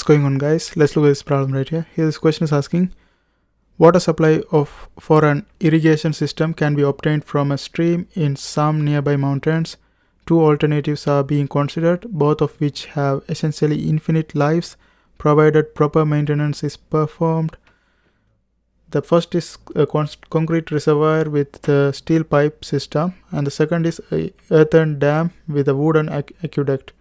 What's going on, guys? Let's look at this problem right here. Here this question is asking, water supply for an irrigation system can be obtained from a stream in some nearby mountains. Two alternatives are being considered, both of which have essentially infinite lives provided proper maintenance is performed. The first is a concrete reservoir with the steel pipe system, and the second is a earthen dam with a wooden aqueduct.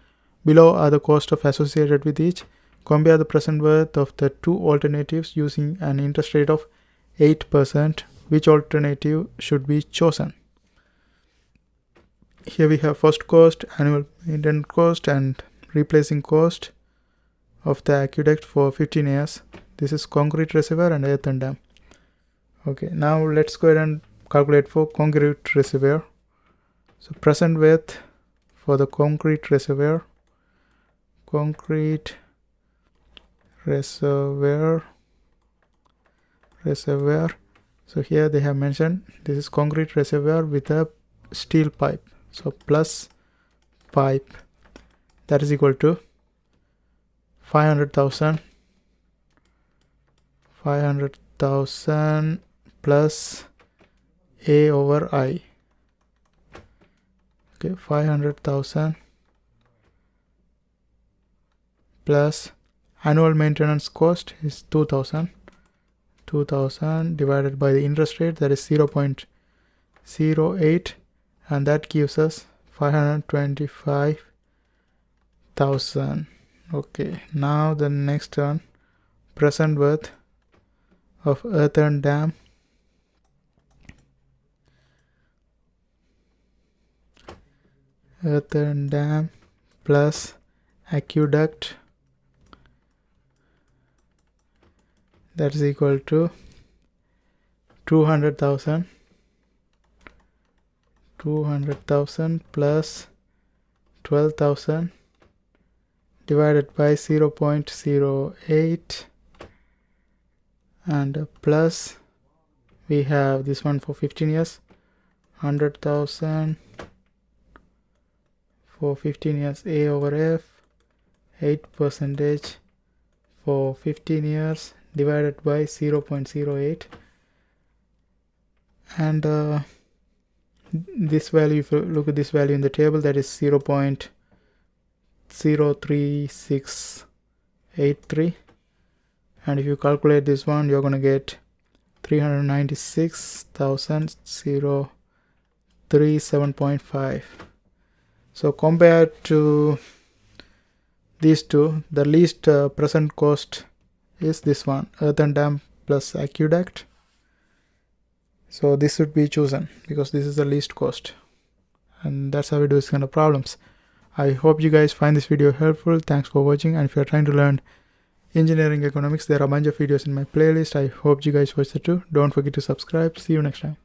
Below are the costs associated with each. Compare the present worth of the two alternatives using an interest rate of 8%. Which alternative should be chosen? Here we have first cost, annual maintenance cost, and replacing cost of the aqueduct for 15 years. This is concrete reservoir and earthen dam. Okay, now let's go ahead and calculate for concrete reservoir. So present worth for the concrete reservoir. So here they have mentioned this is concrete reservoir with a steel pipe. So plus pipe, that is equal to 500,000 plus A over I. Okay, 500,000 plus annual maintenance cost is 2000 divided by the interest rate, that is 0.08, and that gives us 525,000. Okay, now the next one, present worth of earthen dam. Earthen dam plus aqueduct, that is equal to 200,000 plus 12,000 divided by 0.08, and plus we have this one for 15 years, 100,000 for 15 years, A over F, 8% for 15 years divided by 0.08, and this value, if you look at this value in the table, that is 0.03683, and if you calculate this one, you're going to get 396,037.5. So compared to these two, the least present cost is this one, earthen dam plus aqueduct. So this should be chosen because this is the least cost, and that's how we do this kind of problems. I hope you guys find this video helpful. Thanks for watching, and if you're trying to learn engineering economics, there are a bunch of videos in my playlist. I hope you guys watch it too. Don't forget to subscribe. See you next time.